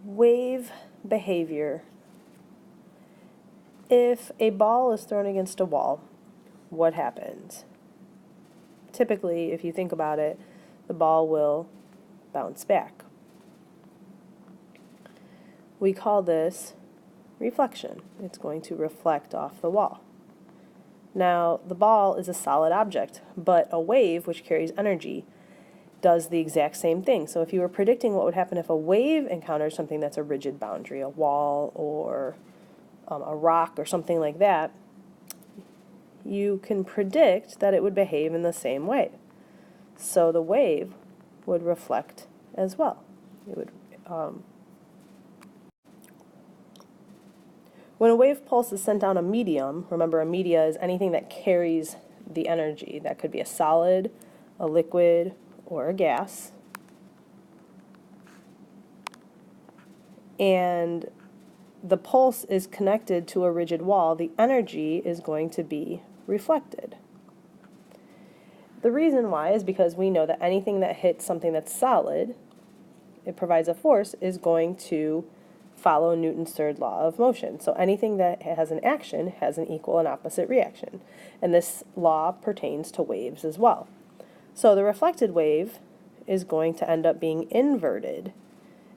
Wave behavior. If a ball is thrown against a wall, what happens? Typically, if you think about it, the ball will bounce back. We call this reflection. It's going to reflect off the wall. Now, the ball is a solid object, but a wave, which carries energy, does the exact same thing. So if you were predicting what would happen if a wave encounters something that's a rigid boundary, a wall or a rock or something like that, you can predict that it would behave in the same way. So the wave would reflect as well. It would, when a wave pulse is sent down a medium, remember a media is anything that carries the energy. That could be a solid, a liquid, or a gas. And the pulse is connected to a rigid wall, the energy is going to be reflected. The reason why is because we know that anything that hits something that's solid, it provides a force, is going to follow Newton's third law of motion. So anything that has an action has an equal and opposite reaction. And this law pertains to waves as well. So the reflected wave is going to end up being inverted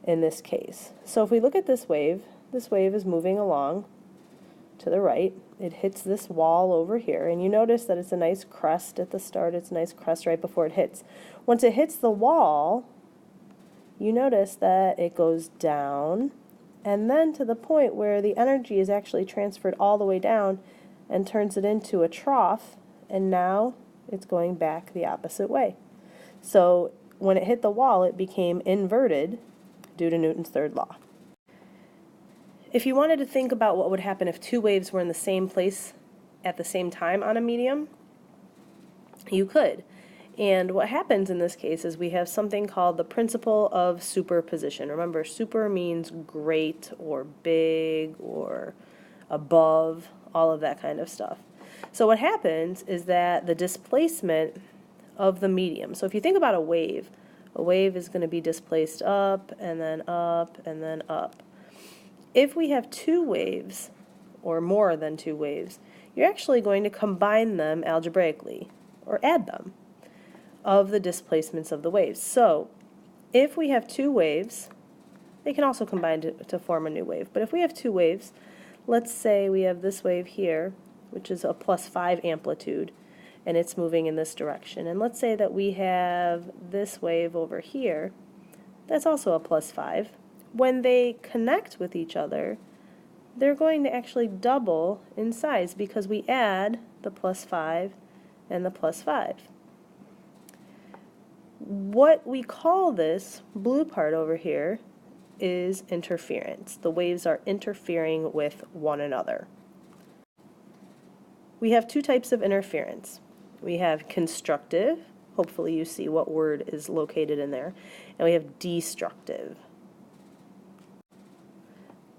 in this case. So if we look at this wave is moving along to the right. It hits this wall over here, and you notice that it's a nice crest at the start. It's a nice crest right before it hits. Once it hits the wall, you notice that it goes down, and then to the point where the energy is actually transferred all the way down and turns it into a trough, and now it's going back the opposite way. So when it hit the wall, it became inverted due to Newton's third law. If you wanted to think about what would happen if two waves were in the same place at the same time on a medium, you could. And what happens in this case is we have something called the principle of superposition. Remember, super means great or big or above, all of that kind of stuff. So what happens is that the displacement of the medium, so if you think about a wave is going to be displaced up and then up and then up. If we have two waves, or more than two waves, you're actually going to combine them algebraically, or add them, of the displacements of the waves. So if we have two waves, they can also combine to form a new wave. But if we have two waves, let's say we have this wave here, which is a +5 amplitude, and it's moving in this direction. And let's say that we have this wave over here, that's also a +5. When they connect with each other, they're going to actually double in size because we add the +5 and the +5. What we call this blue part over here is interference. The waves are interfering with one another. We have two types of interference. We have constructive, hopefully you see what word is located in there, and we have destructive.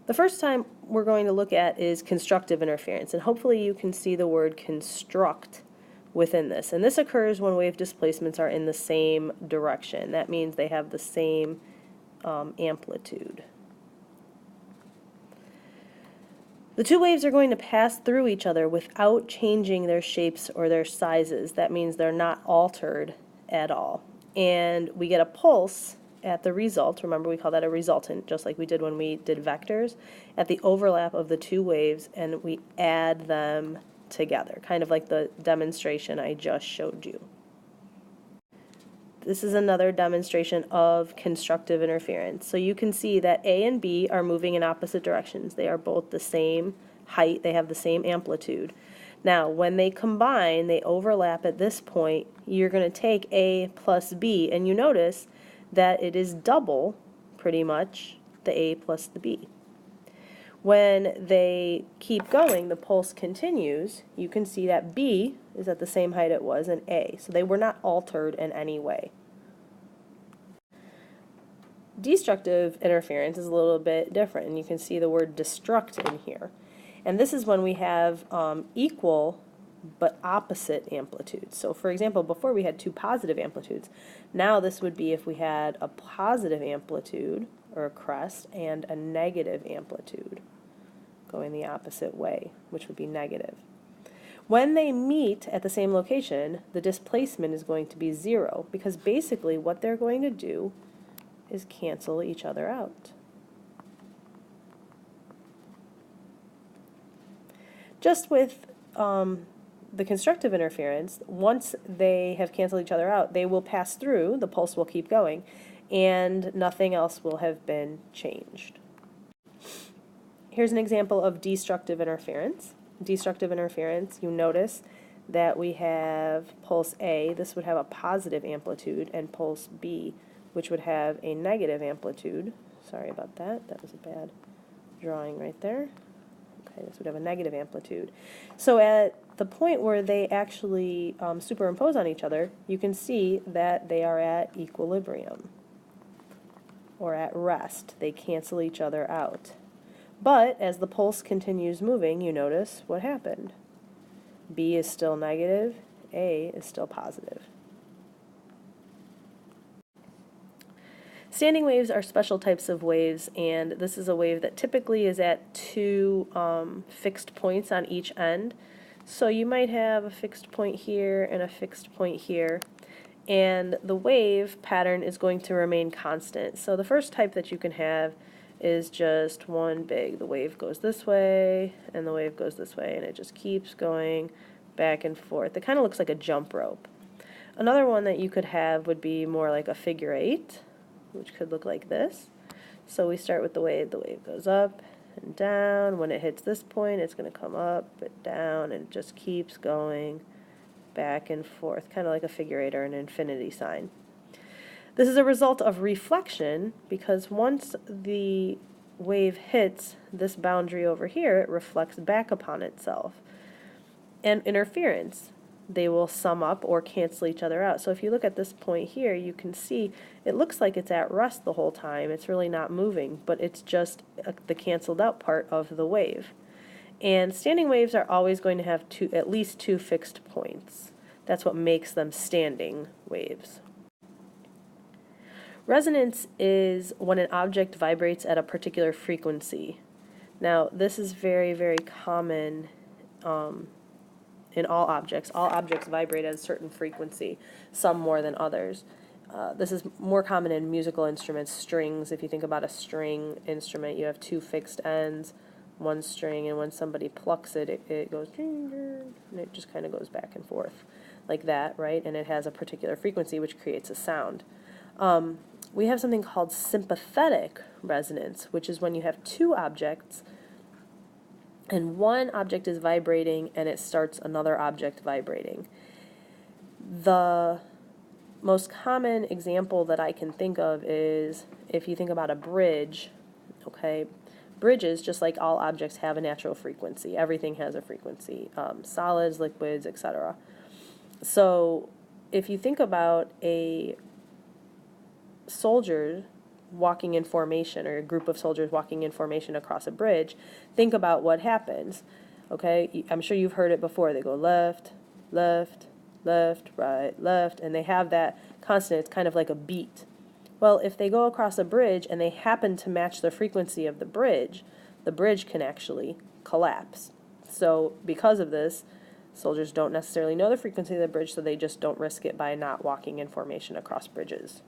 The first time we're going to look at is constructive interference, and hopefully you can see the word construct within this. And this occurs when wave displacements are in the same direction. That means they have the same amplitude. The two waves are going to pass through each other without changing their shapes or their sizes. That means they're not altered at all. And we get a pulse at the result. Remember, we call that a resultant, just like we did when we did vectors, at the overlap of the two waves, and we add them together, kind of like the demonstration I just showed you. This is another demonstration of constructive interference. So you can see that A and B are moving in opposite directions. They are both the same height, they have the same amplitude. Now, when they combine, they overlap at this point. You're going to take A plus B, and you notice that it is double, pretty much, the A plus the B. When they keep going, the pulse continues, you can see that B is at the same height it was in A, so they were not altered in any way. Destructive interference is a little bit different, and you can see the word destruct in here. And this is when we have equal but opposite amplitudes. So for example, before we had two positive amplitudes. Now this would be if we had a positive amplitude, or a crest, and a negative amplitude going the opposite way, which would be negative. When they meet at the same location, the displacement is going to be 0, because basically what they're going to do is cancel each other out. Just with the constructive interference, once they have canceled each other out, they will pass through, the pulse will keep going, and nothing else will have been changed. Here's an example of destructive interference. Destructive interference, you notice that we have pulse A, this would have a positive amplitude, and pulse B, which would have a negative amplitude. Sorry about that, that was a bad drawing right there. Okay, this would have a negative amplitude. So at the point where they actually superimpose on each other, you can see that they are at equilibrium, or at rest. They cancel each other out. But as the pulse continues moving, you notice what happened. B is still negative, A is still positive. Standing waves are special types of waves, and this is a wave that typically is at two fixed points on each end. So you might have a fixed point here and a fixed point here, and the wave pattern is going to remain constant. So the first type that you can have is just one big, the wave goes this way and the wave goes this way, and it just keeps going back and forth. It kind of looks like a jump rope. Another one that you could have would be more like a figure 8, which could look like this. So we start with the wave goes up and down. When it hits this point, it's going to come up and down, and it just keeps going back and forth, kind of like a figure 8 or an infinity sign. This is a result of reflection, because once the wave hits this boundary over here, it reflects back upon itself. And interference, they will sum up or cancel each other out. So if you look at this point here, you can see it looks like it's at rest the whole time. It's really not moving, but it's just the canceled out part of the wave. And standing waves are always going to have at least two fixed points. That's what makes them standing waves. Resonance is when an object vibrates at a particular frequency. Now, this is very, very common in all objects. All objects vibrate at a certain frequency, some more than others. This is more common in musical instruments, strings. If you think about a string instrument, you have two fixed ends, one string, and when somebody plucks it, it goes, and it just kind of goes back and forth like that, right? And it has a particular frequency which creates a sound. We have something called sympathetic resonance, which is when you have two objects and one object is vibrating and it starts another object vibrating. The most common example that I can think of is if you think about a bridge, okay? Bridges, just like all objects, have a natural frequency. Everything has a frequency, solids, liquids, etc. So if you think about a soldier walking in formation, or a group of soldiers walking in formation across a bridge, think about what happens. Okay, I'm sure you've heard it before. They go left, left, left, right, left, and they have that constant. It's kind of like a beat. Well, if they go across a bridge and they happen to match the frequency of the bridge can actually collapse. So because of this, soldiers don't necessarily know the frequency of the bridge, so they just don't risk it by not walking in formation across bridges.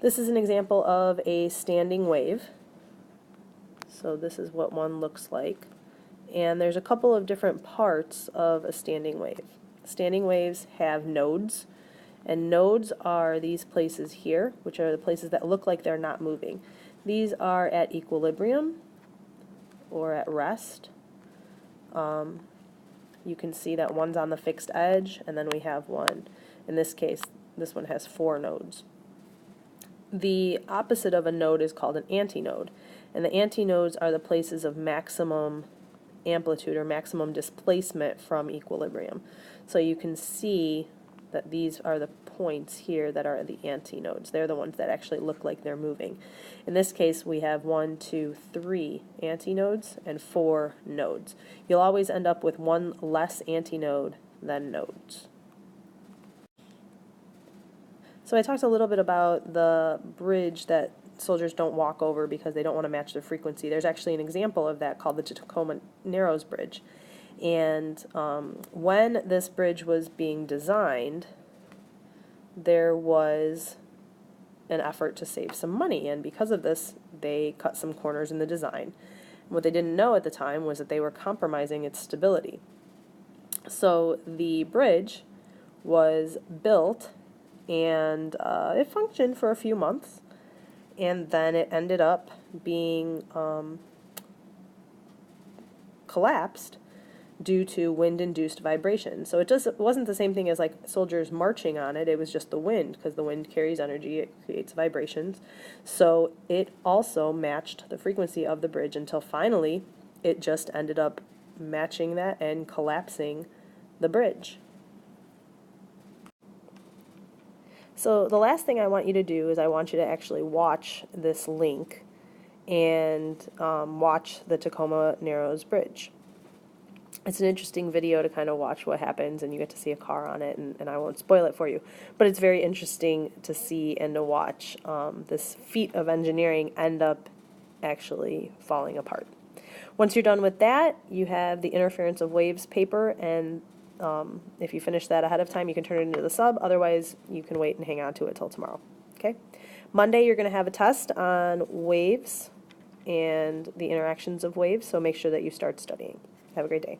This is an example of a standing wave. So this is what one looks like. And there's a couple of different parts of a standing wave. Standing waves have nodes, and nodes are these places here, which are the places that look like they're not moving. These are at equilibrium or at rest. You can see that one's on the fixed edge, and then we have one. In this case, this one has 4 nodes. The opposite of a node is called an antinode, and the antinodes are the places of maximum amplitude or maximum displacement from equilibrium. So you can see that these are the points here that are the antinodes. They're the ones that actually look like they're moving. In this case, we have 1, 2, 3 antinodes and 4 nodes. You'll always end up with one less antinode than nodes. So I talked a little bit about the bridge that soldiers don't walk over because they don't want to match their frequency. There's actually an example of that called the Tacoma Narrows Bridge. And when this bridge was being designed, there was an effort to save some money, and because of this, they cut some corners in the design. What they didn't know at the time was that they were compromising its stability. So the bridge was built, and it functioned for a few months, and then it ended up being collapsed due to wind-induced vibration. So it wasn't the same thing as like soldiers marching on it. It was just the wind, because the wind carries energy, it creates vibrations. So it also matched the frequency of the bridge until finally it just ended up matching that and collapsing the bridge. So the last thing I want you to do is I want you to actually watch this link and watch the Tacoma Narrows Bridge. It's an interesting video to kind of watch what happens, and you get to see a car on it, and I won't spoil it for you. But it's very interesting to see and to watch this feat of engineering end up actually falling apart. Once you're done with that, you have the interference of waves paper, and if you finish that ahead of time, you can turn it into the sub. Otherwise, you can wait and hang on to it till tomorrow. Okay? Monday, you're going to have a test on waves and the interactions of waves, so make sure that you start studying. Have a great day.